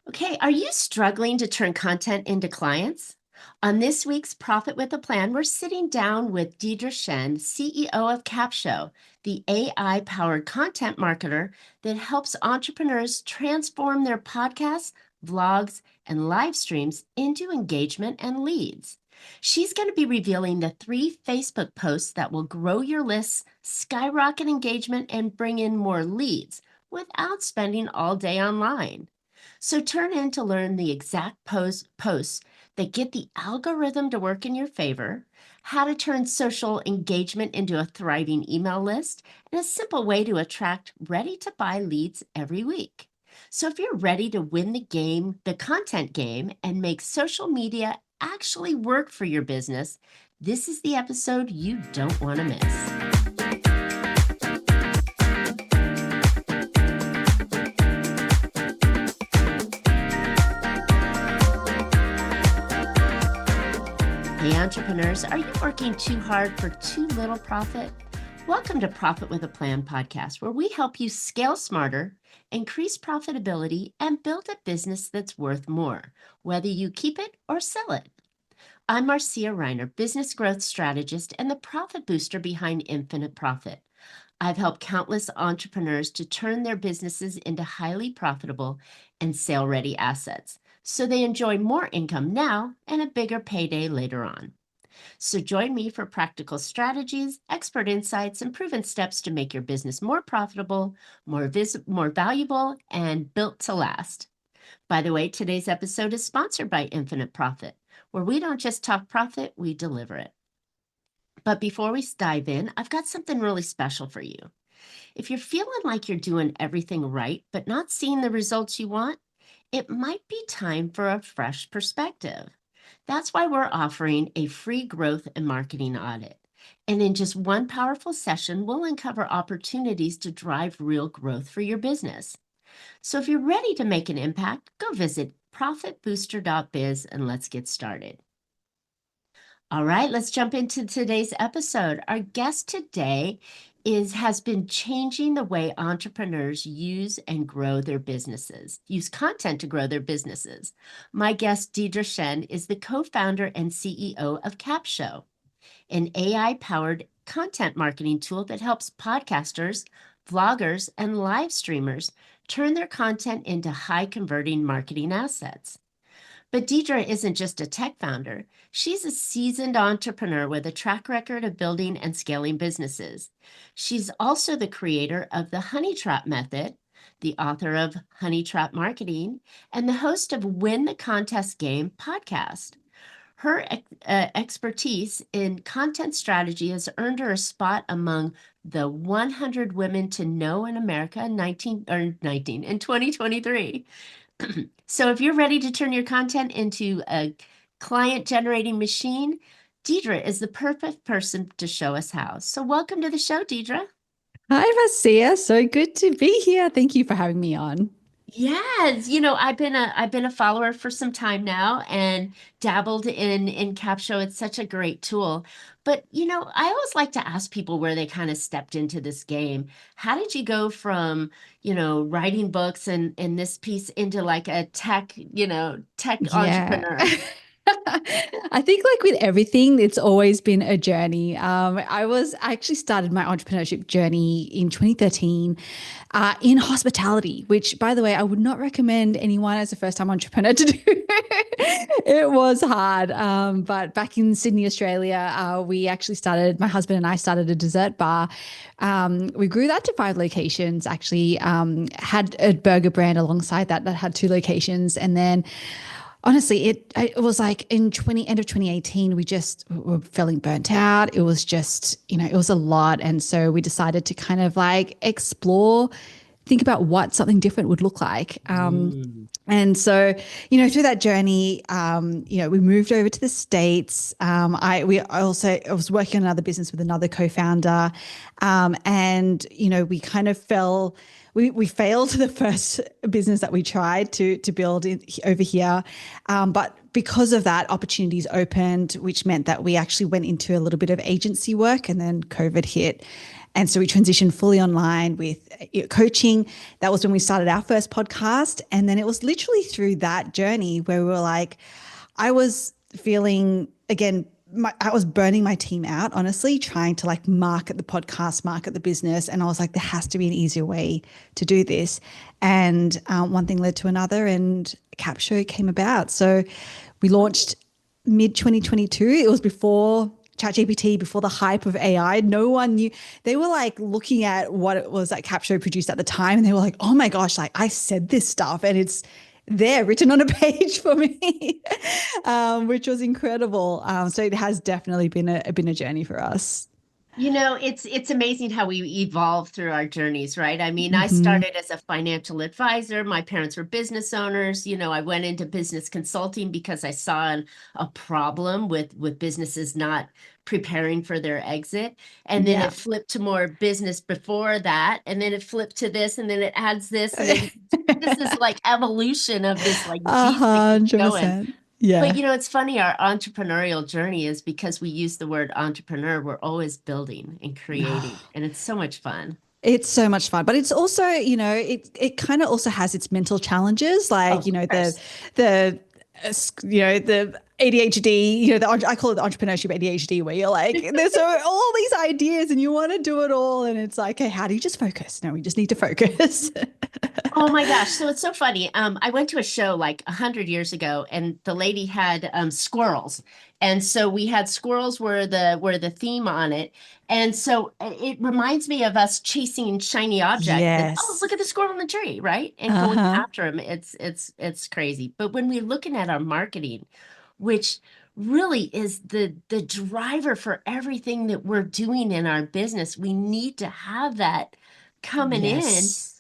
Okay, are you struggling to turn content into clients? On this week's Profit with a Plan, we're sitting down with Deirdre Tshien, CEO of Capsho, the AI-powered content marketer that helps entrepreneurs transform their podcasts, vlogs, and live streams into engagement and leads. She's going to be revealing the 3 Facebook posts that will grow your lists, skyrocket engagement, and bring in more leads without spending all day online. So turn in to learn the exact posts that get the algorithm to work in your favor, how to turn social engagement into a thriving email list, and a simple way to attract ready-to-buy leads every week. So if you're ready to win the game, the content game, and make social media actually work for your business, this is the episode you don't want to miss. Hey entrepreneurs, are you working too hard for too little profit? Welcome to Profit with a Plan podcast, where we help you scale smarter, increase profitability, and build a business that's worth more, whether you keep it or sell it. I'm Marcia, Riner, business growth strategist and the profit booster behind Infinite Profit. I've helped countless entrepreneurs to turn their businesses into highly profitable and sale-ready assets, so they enjoy more income now and a bigger payday later on. So join me for practical strategies, expert insights, and proven steps to make your business more profitable, more valuable, and built to last. By the way, today's episode is sponsored by Infinite Profit, where we don't just talk profit, we deliver it. But before we dive in, I've got something really special for you. If you're feeling like you're doing everything right, but not seeing the results you want, it might be time for a fresh perspective. That's why we're offering a free growth and marketing audit. And in just one powerful session, we'll uncover opportunities to drive real growth for your business. So if you're ready to make an impact, go visit profitbooster.biz and let's get started. All right, let's jump into today's episode. Our guest today has been changing the way entrepreneurs use and grow their businesses, use content to grow their businesses. My guest, Deirdre Tshien, is the co-founder and CEO of Capsho, an AI-powered content marketing tool that helps podcasters, vloggers, and live streamers turn their content into high-converting marketing assets. But Deirdre isn't just a tech founder. She's a seasoned entrepreneur with a track record of building and scaling businesses. She's also the creator of the Honey Trap Method, the author of Honey Trap Marketing, and the host of Win the Contest Game podcast. Her expertise in content strategy has earned her a spot among the 100 women to know in America in 2023. So if you're ready to turn your content into a client-generating machine, Deirdre is the perfect person to show us how. So welcome to the show, Deirdre. Hi, Marcia. So good to be here. Thank you for having me on. Yes, I've been a follower for some time now and dabbled in Capsho. It's such a great tool. But I always like to ask people where they kind of stepped into this game. How did you go from, writing books and this piece into like a tech Yeah. entrepreneur? I think like with everything, it's always been a journey. I actually started my entrepreneurship journey in 2013 in hospitality, which by the way, I would not recommend anyone as a first-time entrepreneur to do. It was hard. But back in Sydney, Australia, my husband and I started a dessert bar. We grew that to 5 locations, actually, had a burger brand alongside that had 2 locations. And then honestly, it was like end of 2018, we just were feeling burnt out. It was just, it was a lot. And so we decided to kind of like explore, think about what something different would look like. Mm. And so, through that journey, we moved over to the States. I was working on another business with another co-founder. We kind of we failed the first business that we tried to build over here. But because of that, opportunities opened, which meant that we actually went into a little bit of agency work, and then COVID hit. And so we transitioned fully online with coaching. That was when we started our first podcast. And then it was literally through that journey where we were like, I was feeling, again, I was burning my team out, honestly, trying to like market the podcast, market the business. And I was like, there has to be an easier way to do this. And one thing led to another, and Capsho came about. So we launched mid 2022. It was before ChatGPT, before the hype of AI. No one knew. They were like looking at what it was that Capsho produced at the time, and they were like, oh my gosh, like I said this stuff and it's there written on a page for me, which was incredible. So it has definitely been a journey for us. It's amazing how we evolve through our journeys, right? I mean, I Mm-hmm. started as a financial advisor. My parents were business owners. I went into business consulting because I saw a problem with businesses not preparing for their exit. And then Yeah. it flipped to more business before that. And then it flipped to this, and then it adds this. And then this is like evolution of this like A beast that keeps hundred going. percent. But Yeah. it's funny, our entrepreneurial journey is because we use the word entrepreneur, we're always building and creating, and it's so much fun. It's so much fun, but it's also, it kind of also has its mental challenges, like, Of course. the, the ADHD, I call it the entrepreneurship ADHD, where you're like, there's all these ideas and you want to do it all. And it's like, okay, how do you just focus? No, we just need to focus. Oh my gosh. So it's so funny. I went to a show like 100 years ago, and the lady had squirrels. And so we had squirrels were the theme on it. And so it reminds me of us chasing shiny objects and, oh, Yes. look at the squirrel in the tree, right? And going Uh-huh. after him. It's crazy. But when we're looking at our marketing, which really is the driver for everything that we're doing in our business, we need to have that coming in. Yes.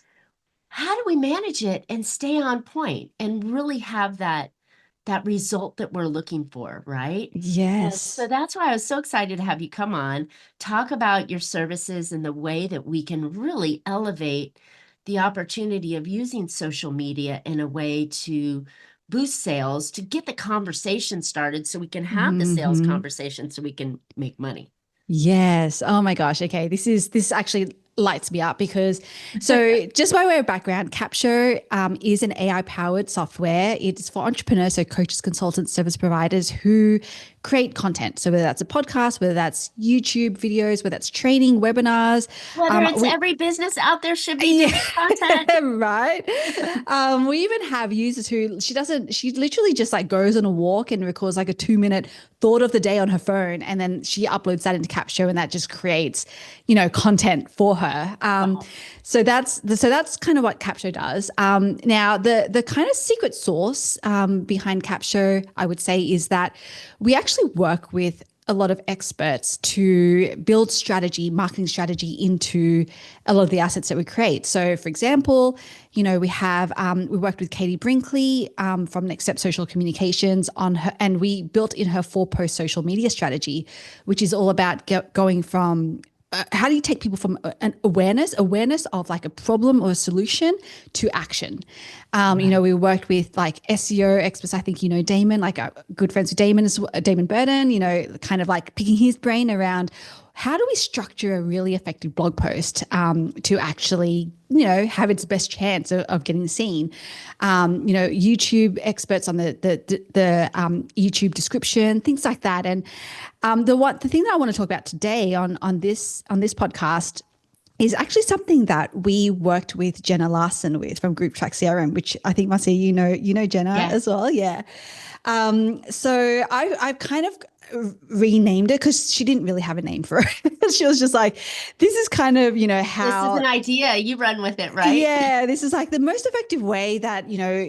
How do we manage it and stay on point and really have that result that we're looking for, right? And so Yes. that's why I was so excited to have you come on, talk about your services and the way that we can really elevate the opportunity of using social media in a way to boost sales, to get the conversation started so we can have the sales Hmm. conversation so we can make money. Yes. Oh my gosh. Okay. This actually lights me up because just by way of background, Capsho is an AI powered software. It's for entrepreneurs, so coaches, consultants, service providers who create content. So whether that's a podcast, whether that's YouTube videos, whether that's training, webinars, Whether it's we every business out there should be yeah, doing content. right. We even have users who she literally just like goes on a walk and records like a 2-minute thought of the day on her phone. And then she uploads that into Capsho and that just creates, content for her. Wow. So that's kind of what Capsho does. Now the kind of secret sauce behind Capsho, I would say, is that we actually work with a lot of experts to build strategy, marketing strategy into a lot of the assets that we create. So, for example, we worked with Katie Brinkley from Next Step Social Communications on her, and we built in her 4-post social media strategy, which is all about going from how do you take people from an awareness of like a problem or a solution to action? Right. We worked with like SEO experts. I think, Damon, like good friends with Damon, Damon Burden, kind of like picking his brain around how do we structure a really effective blog post to actually, have its best chance of getting seen. YouTube experts on the YouTube description, things like that. And the thing that I want to talk about today on this podcast is actually something that we worked with Jenna Larson with from Group Track CRM, which I think, Marcia, you know Jenna as Yes. well. Yeah. So I've kind of renamed it because she didn't really have a name for it. She was just like, this is kind of, This is how, an idea. You run with it, right? yeah, this is like the most effective way that,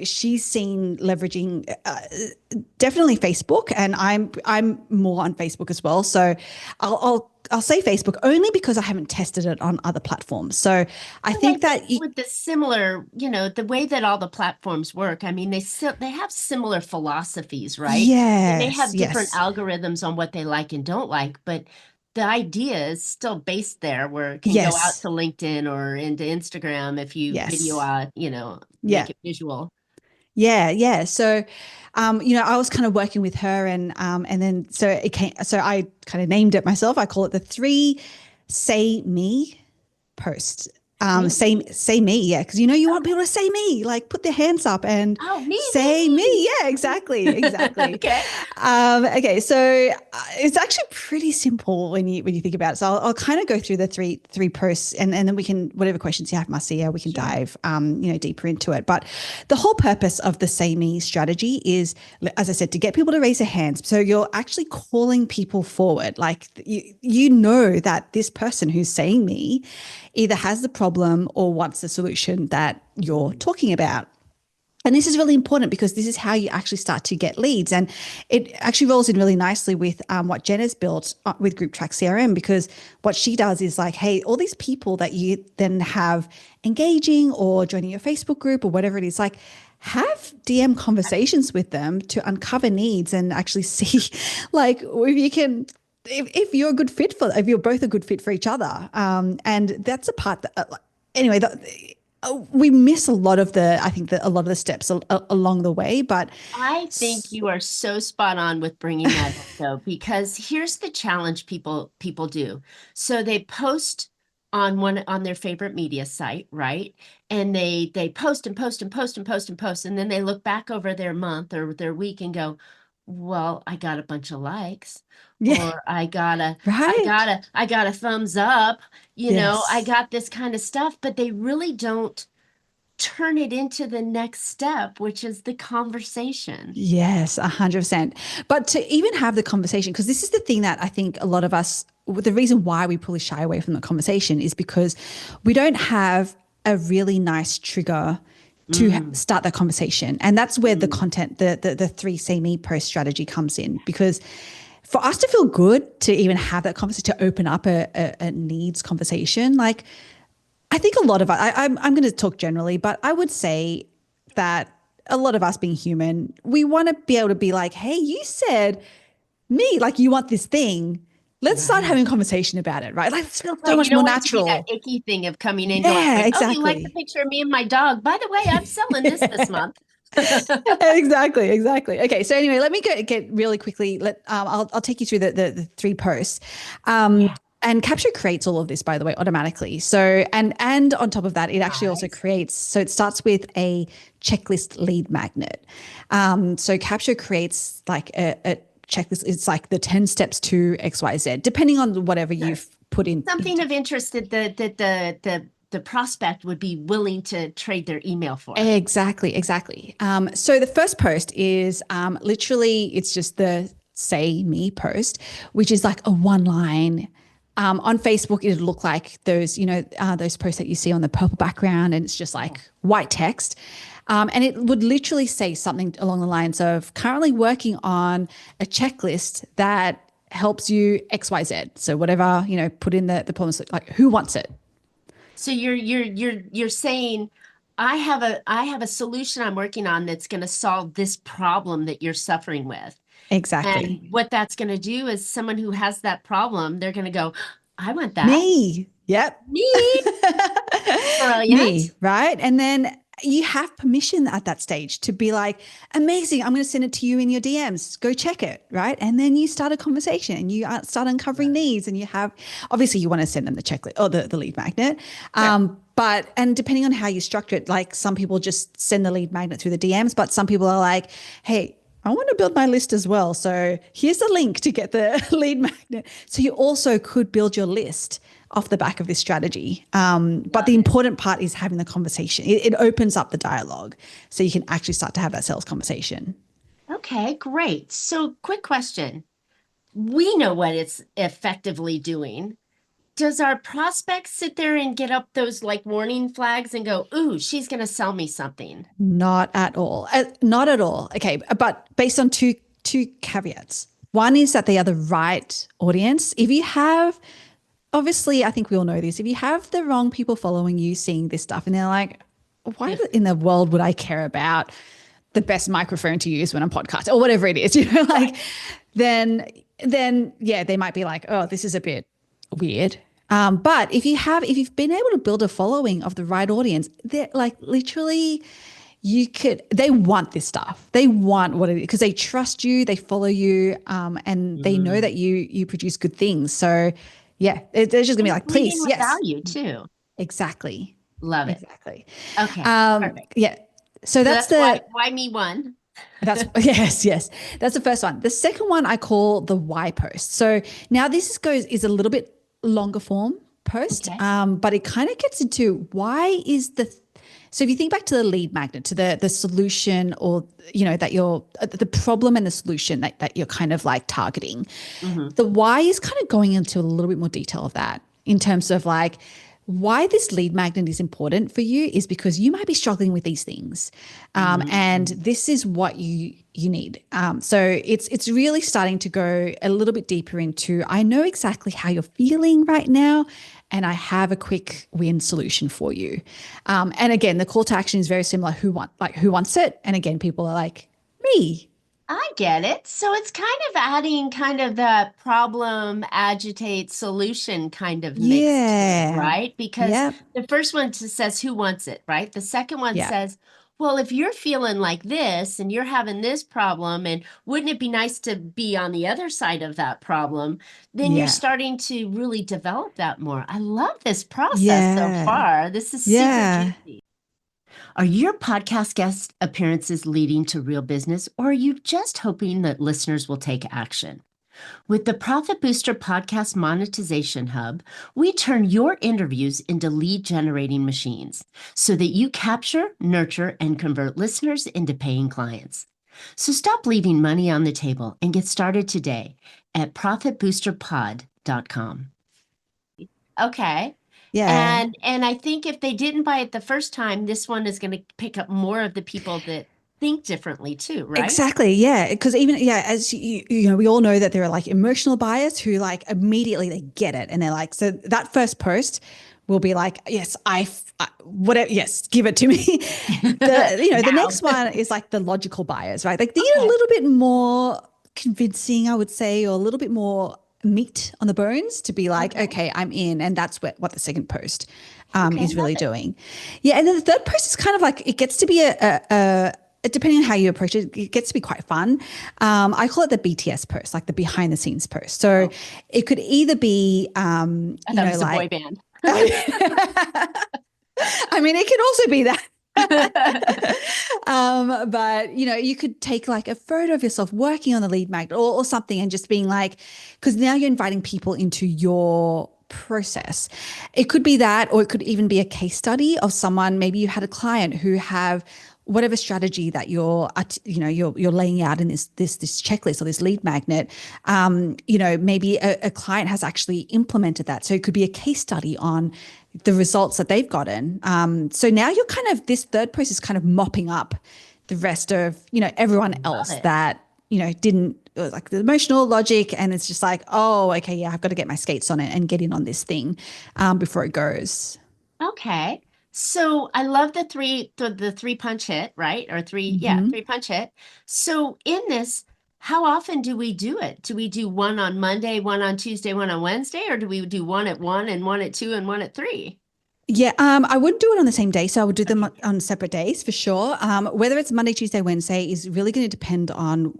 she's seen leveraging definitely Facebook. And I'm more on Facebook as well. So I'll say Facebook only because I haven't tested it on other platforms. So I Well, I think think that, with the similar, the way that all the platforms work, I mean, they have similar philosophies, right? They may yes, have different yes, algorithms on what they like and don't like, but the idea is still based there where it can go out yes, to LinkedIn or into Instagram if you video yes. out, Yeah. make it visual. Yeah, yeah. So, I was kind of working with her, and then so it came. So I kind of named it myself. I call it the 3 say me post. Say me, yeah, because you want people to say me, like put their hands up and say me. Yeah, exactly. Okay. Okay, so it's actually pretty simple when you think about it. So I'll kind of go through the three posts, and then we can, whatever questions you have, Marcia, we can dive deeper into it. But the whole purpose of the say me strategy is, as I said, to get people to raise their hands. So you're actually calling people forward, like you know that this person who's saying me either has the problem or wants the solution that you're talking about. And this is really important because this is how you actually start to get leads. And it actually rolls in really nicely with what Jenna's built with Group Track CRM, because what she does is like, hey, all these people that you then have engaging or joining your Facebook group or whatever it is, like have DM conversations with them to uncover needs and actually see like if you can, if you're a good fit if you're both a good fit for each other. And that's a part that, anyway, we miss a lot of the steps along the way, but I think you are so spot on with bringing that up, though, because here's the challenge people do. So they post on their favorite media site, right? And they post and post and post and post and post, and then they look back over their month or their week and go, well, I got a bunch of likes, or I got a thumbs up, I got this kind of stuff, but they really don't turn it into the next step, which is the conversation. Yes, 100%. But to even have the conversation, because this is the thing that I think a lot of us, the reason why we probably shy away from the conversation is because we don't have a really nice trigger to start that conversation. And that's where the content, the three say me post strategy comes in, because for us to feel good to even have that conversation, to open up a needs conversation, like I think a lot of us, I'm going to talk generally, but I would say that a lot of us being human, we want to be able to be like, hey, you said me, like you want this thing. Let's start having a conversation about it, right? Like it feels so much more natural. That icky thing of coming in. Yeah, exactly. Oh, you like the picture of me and my dog? By the way, I'm selling this month. Exactly. Okay, so anyway, let me get really quickly. I'll take you through the three posts. And Capsho creates all of this, by the way, automatically. So, and on top of that, it actually also creates, so it starts with a checklist lead magnet. So Capsho creates like a checklist. It's like the 10 steps to XYZ, depending on whatever you've put in. Something of interest that the prospect would be willing to trade their email for. Exactly. So the first post is literally, it's just the say me post, which is like a one line. On Facebook, it'd look like those, those posts that you see on the purple background, and it's just like white text. And it would literally say something along the lines of currently working on a checklist that helps you XYZ. So whatever, put in the problems, like who wants it? So you're saying I have a solution I'm working on that's going to solve this problem that you're suffering with. Exactly. And what that's going to do is someone who has that problem, they're going to go, I want that. Me. Yep. Me. Brilliant. Me, right? And then you have permission at that stage to be like, amazing, I'm going to send it to you in your DMs. Go check it, right? And then you start a conversation and you start uncovering needs, and you have, obviously you want to send them the checklist or the lead magnet. And depending on how you structure it, like some people just send the lead magnet through the DMs, but some people are like, hey, I want to build my list as well. So here's the link to get the lead magnet. So you also could build your list off the back of this strategy. But the important part is having the conversation. It opens up the dialogue so you can actually start to have that sales conversation. Okay, great. So quick question. We know what it's effectively doing. Does our prospect sit there and get up those like warning flags and go, ooh, she's going to sell me something? Not at all. Not at all. Okay. But based on two caveats. One is that they are the right audience. If you have, obviously, I think we all know this, if you have the wrong people following you seeing this stuff and they're like, why in the world would I care about the best microphone to use when I'm podcasting or whatever it is, then yeah, they might be like, oh, this is a bit weird. But if you've been able to build a following of the right audience, they're like literally they want this stuff. They want what it is because they trust you, they follow you, and they know that you produce good things. So Yeah. They're just gonna be And like, leading please, with yes, value too. exactly. Love it. Exactly. Okay, perfect. Yeah. So So that's that's why the me one. That's yes, yes. That's the first one. The second one I call the why post. So now this is a little bit longer form post, Okay. but it kind of gets into why is so if you think back to the lead magnet, to the solution, or that you're the problem and the solution that you're kind of like targeting, Mm-hmm. the why is kind of going into a little bit more detail of that in terms of like why this lead magnet is important for you is because you might be struggling with these things, and this is what you need. So it's really starting to go a little bit deeper into, I know exactly how you're feeling right now, and I have a quick win solution for you. And again, the call to action is very similar. Who wants it? And again, people are like, me. I get it. So it's kind of adding kind of the problem, agitate, solution kind of mix to it, Yeah. right? Because Yep. the first one says, who wants it, right? The second one Yeah. says, well, if you're feeling like this and you're having this problem, and wouldn't it be nice to be on the other side of that problem? Then you're Yeah. starting to really develop that more. I love this process so Yeah. far. This is super Yeah. juicy. Are your podcast guest appearances leading to real business, or are you just hoping that listeners will take action? With the Profit Booster Podcast Monetization Hub, we turn your interviews into lead generating machines so that you capture, nurture, and convert listeners into paying clients. So stop leaving money on the table and get started today at profitboosterpod.com. Okay. Yeah. And I think if they didn't buy it the first time, this one is going to pick up more of the people that think differently too, right? Exactly. Yeah. Because even, yeah, as we all know that there are like emotional buyers who like immediately they get it and they're like, so that first post will be like, yes, whatever, yes, give it to me. The Now. next one is like the logical buyers, right? Like they need a Okay. little bit more convincing, I would say, or a little bit more meat on the bones to be like, Okay. okay, I'm in. And that's what the second post Okay. is Love really it. doing. Yeah. And then the third post is kind of like, it gets to be depending on how you approach it, it gets to be quite fun. I call it the BTS post, like the behind the scenes post. So Oh, it could either be, I thought it was a boy band. I mean, it could also be that. But you could take like a photo of yourself working on the lead magnet or something and just being like, because now you're inviting people into your process. It could be that, or it could even be a case study of someone. Maybe you had a client who have whatever strategy that you're laying out in this checklist or this lead magnet. Maybe a client has actually implemented that, so it could be a case study on the results that they've gotten. So now you're kind of, this third post is kind of mopping up the rest of everyone Love else it. that didn't, like the emotional logic, and it's just like, oh, okay, yeah, I've got to get my skates on it and get in on this thing before it goes. Okay. So I love the three punch hit, right? Or three punch hit. So in this, how often do we do it? Do we do one on Monday, one on Tuesday, one on Wednesday, or do we do one at 1 and one at 2 and one at 3? Yeah, I wouldn't do it on the same day, so I would do them Okay. on separate days for sure. Whether it's Monday, Tuesday, Wednesday is really going to depend on,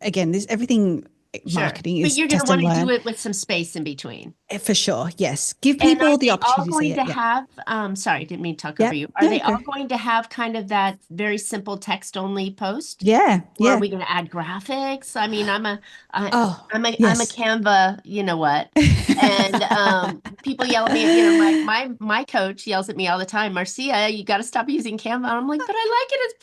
again, this everything Sure. marketing But is you're going to test want and to do learn. it with some space in between. For sure. Yes. Give And are people the they all opportunity to say going it. to Yeah. have, sorry, didn't mean to talk over Yep. you. Are No, they go. all going to have kind of that very simple text only post? Yeah. Or are Yeah. we going to add graphics? I mean, Oh, I'm a yes. Canva, you know what? And people yell at me, like my coach yells at me all the time, Marcia, you got to stop using Canva. I'm like, but I like it, it's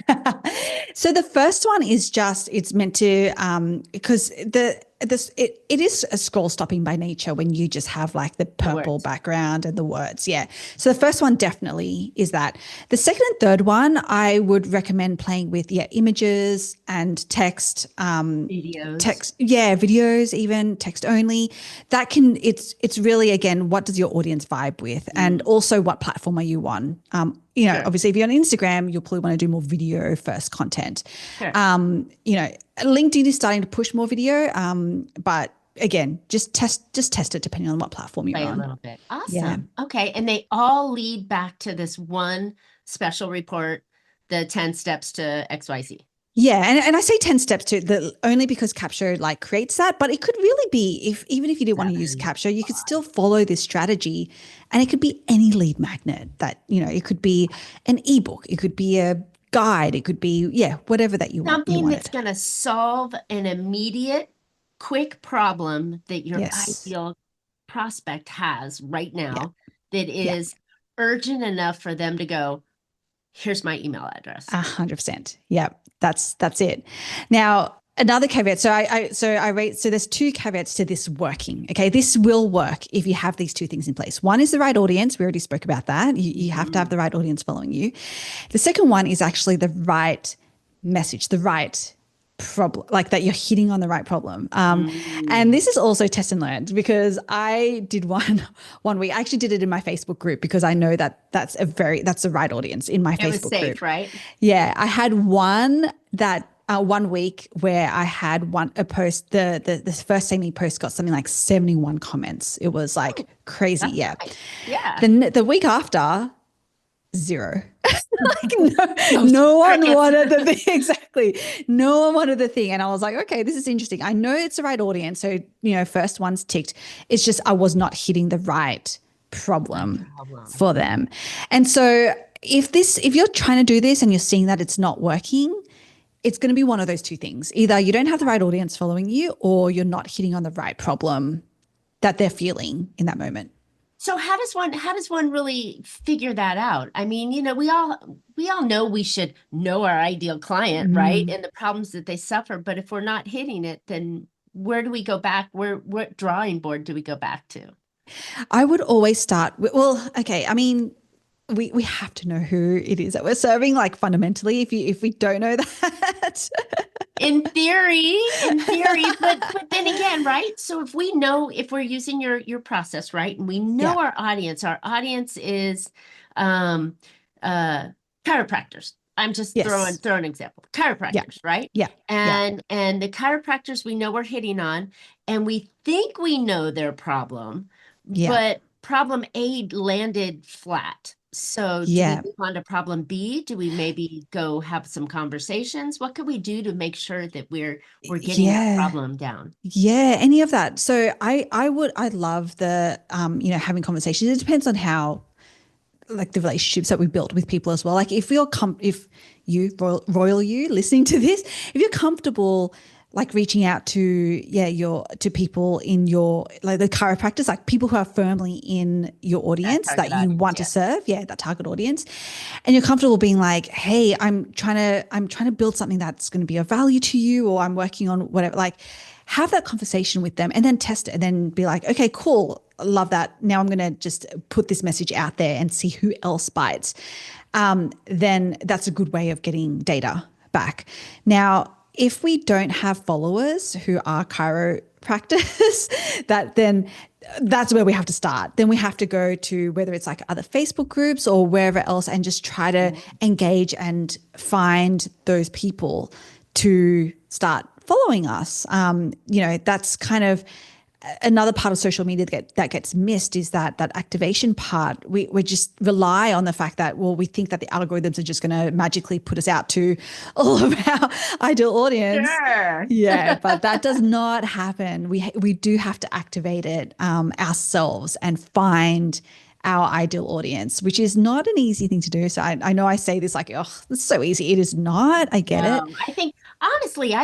pretty. So the first one is just, it's meant to because it is a scroll stopping by nature when you just have like the The purple words. background and the words. Yeah. So the first one definitely is that. The second and third one I would recommend playing with, images and text, Videos. videos, even text only. That can, it's really, again, what does your audience vibe with, and Mm, also what platform are you on? sure, Obviously if you're on Instagram, you'll probably want to do more video first content. sure. LinkedIn is starting to push more video, but again, just test it depending on what platform you're Play a on. little bit. Yeah. Awesome. Okay. And they all lead back to this one special report, the 10 steps to XYZ. Yeah, and I say 10 steps too, only because Capsho like creates that, but it could really be if even if you didn't want to use 7. Capsho, you could still follow this strategy and it could be any lead magnet that, it could be an ebook, it could be a guide, it could be, yeah, whatever that you Something that's wanted. going to solve an immediate, quick problem that your Yes. ideal prospect has right Yeah. now that Yeah. is urgent enough for them to go, here's my email address. 100%. Yeah, that's it. Now, another caveat. So there's two caveats to this working. Okay, this will work if you have these two things in place. One is the right audience. We already spoke about that. You have to have the right audience following you. The second one is actually the right message, the right problem, like that you're hitting on the right problem. And this is also test and learned because I did one week. I actually did it in my Facebook group because I know that that's the right audience in my It was Facebook group. safe, right? Yeah, I had one week where I had a post. The first Amy post got something like 71 comments. It was like crazy. That's Yeah. right. Yeah. The week after, zero. Like Those no one crickets. wanted the thing. Exactly. No one wanted the thing. And I was like, okay, this is interesting. I know it's the right audience. So, first one's ticked. It's just I was not hitting the right problem Problem. for them. And so if you're trying to do this and you're seeing that it's not working, it's going to be one of those two things. Either you don't have the right audience following you or you're not hitting on the right problem that they're feeling in that moment. So how does one really figure that out? I mean, we all know we should know our ideal client, right? And the problems that they suffer, but if we're not hitting it, then where do we go back? What drawing board do we go back to? I would always start with, well, okay, I mean, we have to know who it is that we're serving, like fundamentally, if we don't know that. In theory, but then again, right? So if we're using your process, right, and we Yeah. know our audience is um uh chiropractors. I'm just throwing Yes. throw an example. Yeah. Chiropractors, right? Yeah. Yeah. And the chiropractors we know we're hitting on, and we think we know their problem, Yeah. but problem A landed flat. So do we Yeah. move on to problem B? Do we maybe go have some conversations? What can we do to make sure that we're getting that Yeah. problem down? Yeah, any of that. So I love the having conversations. It depends on how like the relationships that we built with people as well. Like if you royal you listening to this, if you're comfortable like reaching out to to people in your like the chiropractors, like people who are firmly in your audience that you Audience, want to yeah. serve, that target audience, and you're comfortable being like, hey, I'm trying to build something that's going to be of value to you, or I'm working on whatever, like have that conversation with them and then test it and then be like, okay, cool. Love that. Now I'm going to just put this message out there and see who else bites. Then that's a good way of getting data back. Now, if we don't have followers who are chiropractors, that's where we have to start. Then we have to go to whether it's like other Facebook groups or wherever else and just try to engage and find those people to start following us. That's kind of another part of social media that gets missed is that activation part. We just rely on the fact that, well, we think that the algorithms are just going to magically put us out to all of our ideal audience. Sure. Yeah, but that does not happen. We do have to activate it ourselves and find our ideal audience, which is not an easy thing to do. So I know I say this like, oh, it's so easy. It is not. I get it. I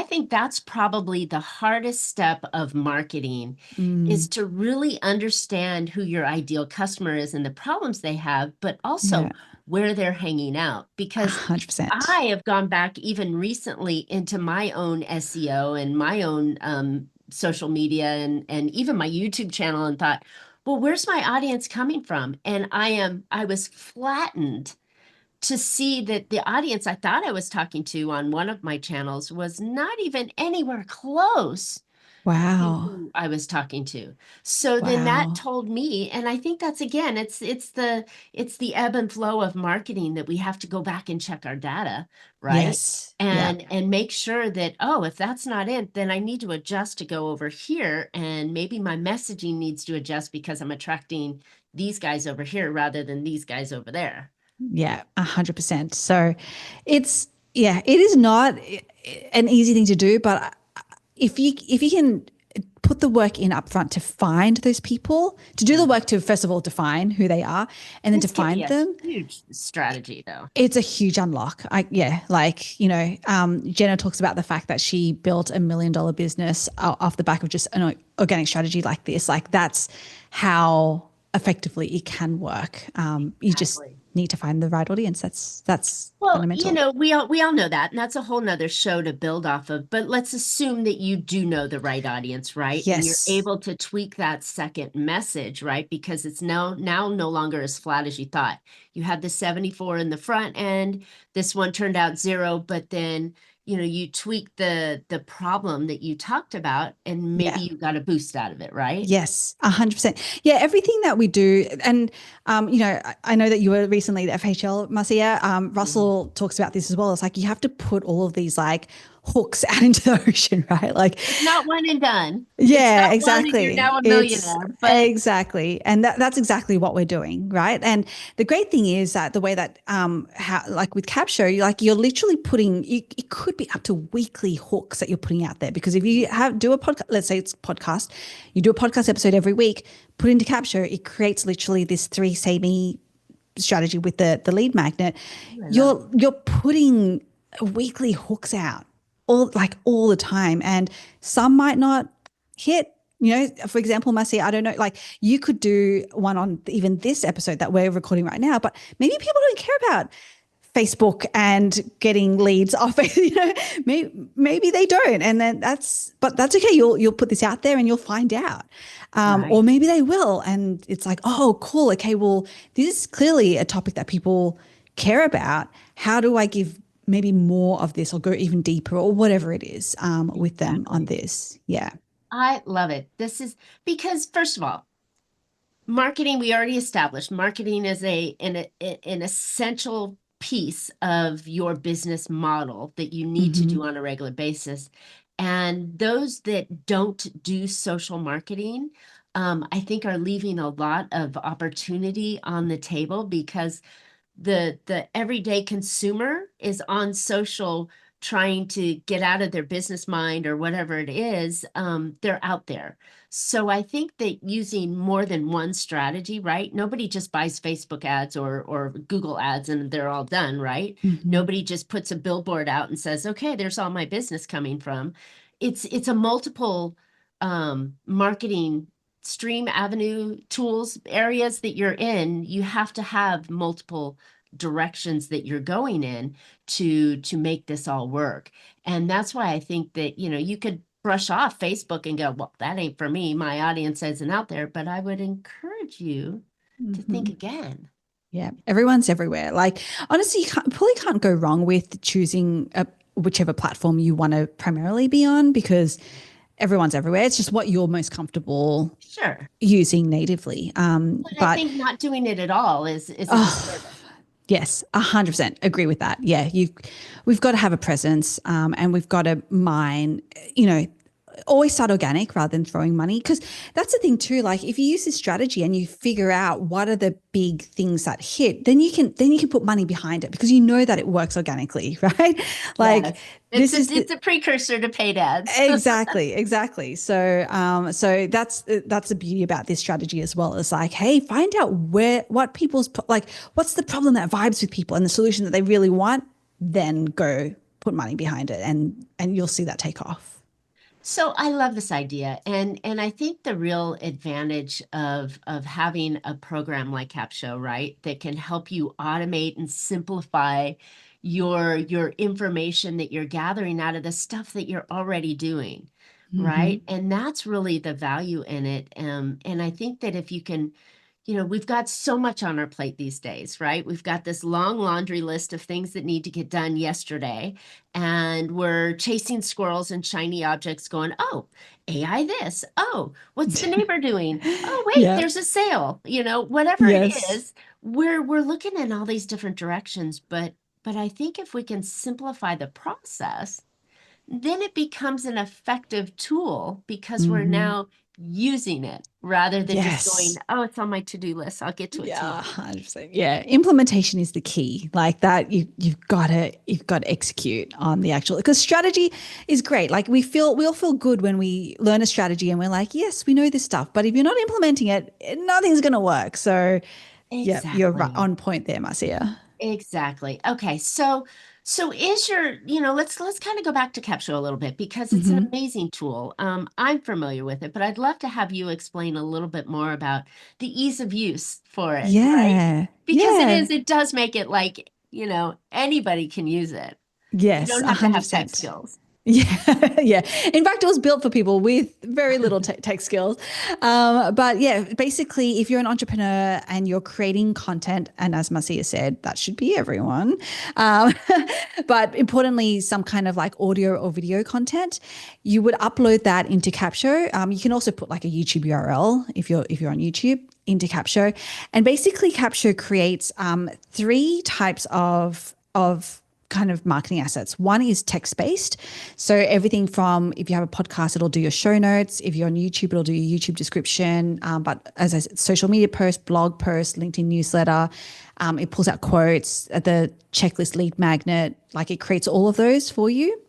think that's probably the hardest step of marketing is to really understand who your ideal customer is and the problems they have, but also Yeah, where they're hanging out. Because 100%. I have gone back even recently into my own SEO and my own social media and even my YouTube channel and thought, well, where's my audience coming from? And I was flattened to see that the audience I thought I was talking to on one of my channels was not even anywhere close to Wow. who I was talking to. So then that Wow. told me, and I think that's again, it's the ebb and flow of marketing that we have to go back and check our data, right? Yes. Yeah. And make sure that, oh, if that's not it, then I need to adjust to go over here. And maybe my messaging needs to adjust because I'm attracting these guys over here rather than these guys over there. Yeah, 100%. So it is not, an easy thing to do, but if you can put the work in upfront to find those people, to do the work to first of all define who they are, and then to This can be find a them, huge strategy, though. it's a huge unlock. Jenna talks about the fact that she built $1 million business off the back of just an organic strategy like this. Like that's how effectively it can work. You just need to find the right audience. That's fundamental. We all know that, and that's a whole nother show to build off of. But let's assume that you do know the right audience, right? Yes. And you're able to tweak that second message, right? Because it's now no longer as flat as you thought. You had the 74 in the front end. This one turned out 0, but then you tweak the problem that you talked about, and maybe you got a boost out of it, right? Yes, 100%. Yeah, everything that we do, and I know that you were recently at FHL, Marcia. Russell talks about this as well. It's like you have to put all of these like hooks out into the ocean, right? Like it's not one and done. Yeah, it's not exactly. One and you're now a millionaire. But exactly, and that's exactly what we're doing, right? And the great thing is that the way that like with Capsho, you're literally putting it could be up to weekly hooks that you're putting out there, because if you do a podcast, let's say it's podcast, you do a podcast episode every week, put into Capsho, it creates literally this 3 say me strategy with the lead magnet. You're putting weekly hooks out all the time, and some might not hit. For example, Marcia, I don't know, like you could do one on even this episode that we're recording right now, but maybe people don't care about Facebook and getting leads off it. Maybe they don't, and then that's okay. You'll put this out there and you'll find out, or maybe they will, and it's like, oh, cool. Okay, well, this is clearly a topic that people care about. How do I give maybe more of this, or go even deeper, or whatever it is with them on this? Yeah. I love it. This is because, first of all, marketing, we already established marketing is an essential piece of your business model that you need to do on a regular basis. And those that don't do social marketing, I think are leaving a lot of opportunity on the table, because the everyday consumer is on social trying to get out of their business mind or whatever it is. They're out there. So I think that using more than one strategy, right? Nobody just buys Facebook ads or Google ads and they're all done, right? Nobody just puts a billboard out and says, okay, there's all my business coming from. It's a multiple marketing stream, avenue, tools, areas that you're in. You have to have multiple directions that you're going in to make this all work. And that's why I think that you could brush off Facebook and go, well, that ain't for me, my audience isn't out there. But I would encourage you to think again. Yeah, everyone's everywhere. Like, honestly, you probably can't go wrong with choosing whichever platform you want to primarily be on, because everyone's everywhere. It's just what you're most comfortable using natively. But I think not doing it at all is a disservice. Yes, 100% agree with that. Yeah, we've got to have a presence, and we've got to mine, always start organic rather than throwing money. Because that's the thing too. Like if you use this strategy and you figure out what are the big things that hit, then you can put money behind it, because you know that it works organically, right? Like it's a precursor to paid ads. Exactly. So that's the beauty about this strategy as well. It's like, hey, find out what people's what's the problem that vibes with people and the solution that they really want, then go put money behind it, and you'll see that take off. So I love this idea, and I think the real advantage of having a program like Capsho, right, that can help you automate and simplify your information that you're gathering out of the stuff that you're already doing, right? And that's really the value in it. And I think that if you can, we've got so much on our plate these days, right? We've got this long laundry list of things that need to get done yesterday. And we're chasing squirrels and shiny objects going, oh, AI this. Oh, what's the neighbor doing? Oh, wait, there's a sale. Whatever it is, we're looking in all these different directions. But I think if we can simplify the process, then it becomes an effective tool, because we're now using it rather than just going, Yes. oh, it's on my to-do list. I'll get to it Yeah, tomorrow. 100%. Yeah. Implementation is the key. Like that, you've got to execute on the actual, because strategy is great. Like we all feel good when we learn a strategy and we're like, yes, we know this stuff. But if you're not implementing it, nothing's gonna work. So yeah, you're right Exactly. on point there, Marcia. Exactly. Okay. So is your, let's kind of go back to Capsho a little bit because it's an Hmm. amazing tool. I'm familiar with it, but I'd love to have you explain a little bit more about the ease of use for it, right? Yeah. Because Yeah. it does make it like, anybody can use it. You Yes, don't a have to hundred have tech percent. skills. Yeah, yeah. In fact, it was built for people with very little tech skills. But yeah, basically, if you're an entrepreneur and you're creating content, and as Marcia said, that should be everyone. Um, but importantly, some kind of like audio or video content, you would upload that into Capsho. You can also put like a YouTube URL if you're on YouTube into Capsho, and basically Capsho creates three types of kind of marketing assets. One is text based. So everything from if you have a podcast, it'll do your show notes. If you're on YouTube, it'll do your YouTube description. But as I said, social media post, blog post, LinkedIn newsletter, it pulls out quotes, the checklist lead magnet, like it creates all of those for you.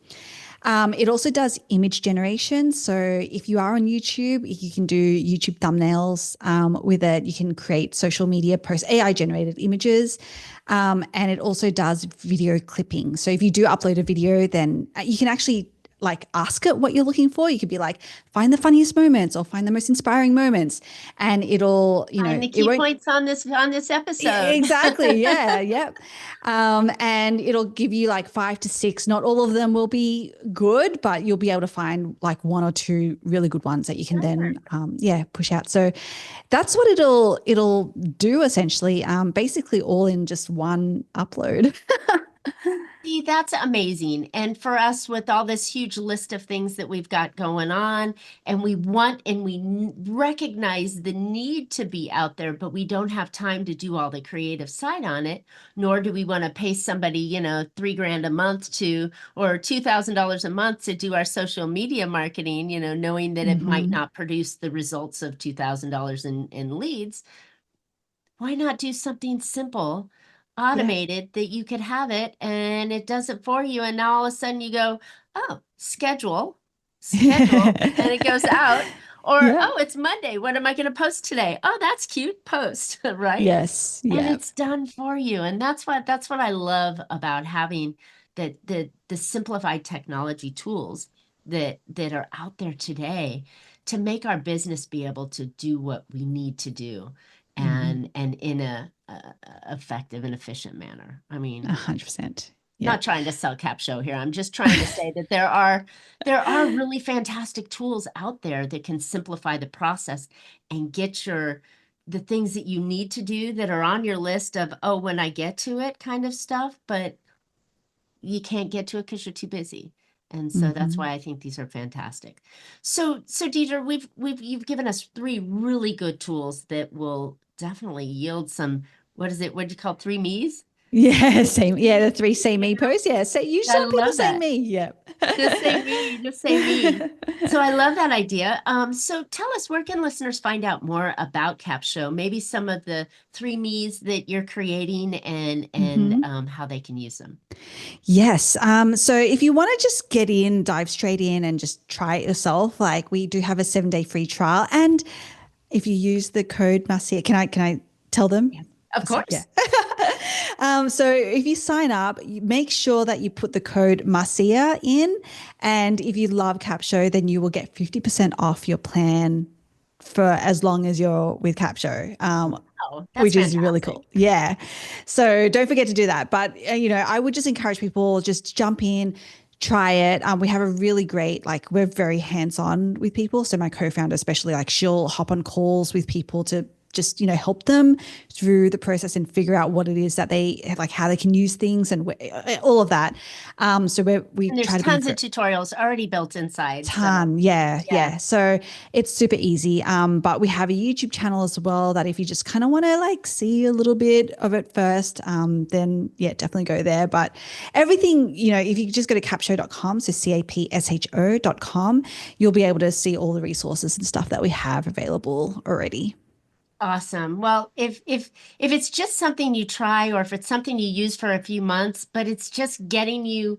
It also does image generation. So if you are on YouTube, you can do YouTube thumbnails with it. You can create social media posts, AI generated images. And it also does video clipping. So if you do upload a video, then you can actually like ask it what you're looking for. You could be like, find the funniest moments or find the most inspiring moments. And it'll, Find the it key won't. points on this episode. Exactly. Yeah. Yep. And it'll give you like 5 to 6. Not all of them will be good, but you'll be able to find like one or two really good ones that you can Sure. then, push out. So that's what it'll do essentially. Basically, all in just one upload. See, that's amazing. And for us, with all this huge list of things that we've got going on, and we recognize the need to be out there, but we don't have time to do all the creative side on it, nor do we want to pay somebody, $3,000 a month or $2,000 a month to do our social media marketing, knowing that it might Hmm. not produce the results of $2,000 in leads. Why not do something simple, Yeah. automated that you could have it and it does it for you? And now all of a sudden you go, oh, schedule, and it goes out. Or, Yeah. oh, it's Monday. What am I going to post today? Oh, that's cute. Post, right? Yes. And Yeah. it's done for you. And that's what I love about having the simplified technology tools that are out there today to make our business be able to do what we need to do Hmm. and in a effective and efficient manner. I mean, 100%. Yeah. not trying to sell Capsho here. I'm just trying to say that there are really fantastic tools out there that can simplify the process and get the things that you need to do that are on your list of, oh, when I get to it kind of stuff, but you can't get to it because you're too busy. And so that's Hmm. why I think these are fantastic. So Deidre, you've given us three really good tools that will definitely yield some, what is it? What do you call it? Three me's? Yeah. Same. Yeah. The three say me posts. Yeah. Say you I saw people love say that. me. Yeah. Just say me, just say me. So I love that idea. So tell us, where can listeners find out more about Capsho? Maybe some of the three me's that you're creating and Hmm. how they can use them. Yes. So if you want to just get in, dive straight in and just try it yourself, like we do have a 7-day free trial. And if you use the code Marcia, can I tell them? Yes. Of Yeah. course. So if you sign up, make sure that you put the code Marcia in. And if you love Capsho, then you will get 50% off your plan for as long as you're with Capsho. Oh, that's Which is really fantastic. cool. Yeah. So don't forget to do that. But, I would just encourage people just jump in, try it. We have a really great, we're very hands on with people. So my co founder, especially, like she'll hop on calls with people to just, help them through the process and figure out what it is that they like, how they can use things and all of that. So we And there's try to tons of tutorials already built inside. ton. Yeah. So it's super easy. But we have a YouTube channel as well that if you just kind of want to like see a little bit of it first, then yeah, definitely go there. But everything, if you just go to capsho.com, so capsho.com, you'll be able to see all the resources and stuff that we have available already. Awesome. Well, if it's just something you try, or if it's something you use for a few months, but it's just getting you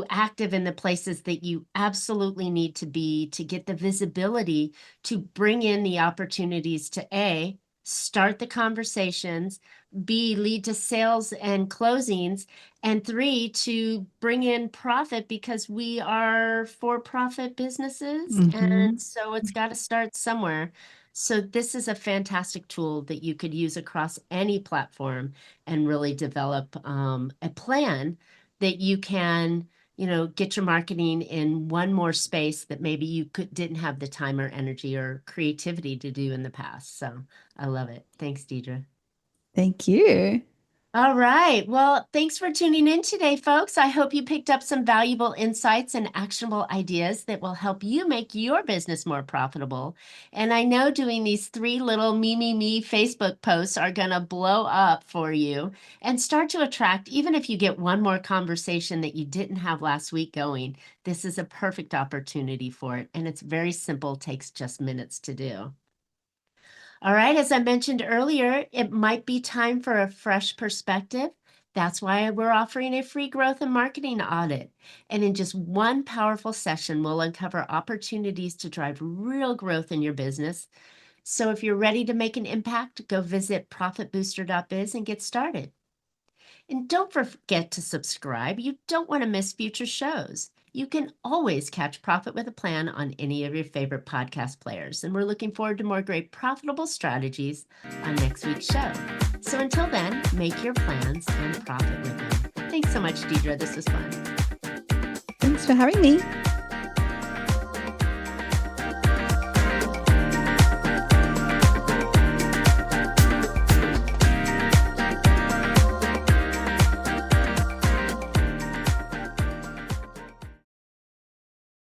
active in the places that you absolutely need to be to get the visibility, to bring in the opportunities to A, start the conversations, B, lead to sales and closings, and 3, to bring in profit, because we are for-profit businesses. And so it's got to start somewhere. So this is a fantastic tool that you could use across any platform and really develop a plan that you can, get your marketing in one more space that maybe you didn't have the time or energy or creativity to do in the past. So I love it. Thanks, Deirdre. Thank you. All right. Well, thanks for tuning in today, folks. I hope you picked up some valuable insights and actionable ideas that will help you make your business more profitable. And I know doing these 3 little me Facebook posts are going to blow up for you and start to attract, even if you get one more conversation that you didn't have last week going. This is a perfect opportunity for it. And it's very simple, takes just minutes to do. All right, as I mentioned earlier, it might be time for a fresh perspective. That's why we're offering a free growth and marketing audit. And in just one powerful session, we'll uncover opportunities to drive real growth in your business. So if you're ready to make an impact, go visit profitbooster.biz and get started. And don't forget to subscribe. You don't want to miss future shows. You can always catch Profit with a Plan on any of your favorite podcast players. And we're looking forward to more great profitable strategies on next week's show. So until then, make your plans and profit with them. Thanks so much, Deirdre. This was fun. Thanks for having me.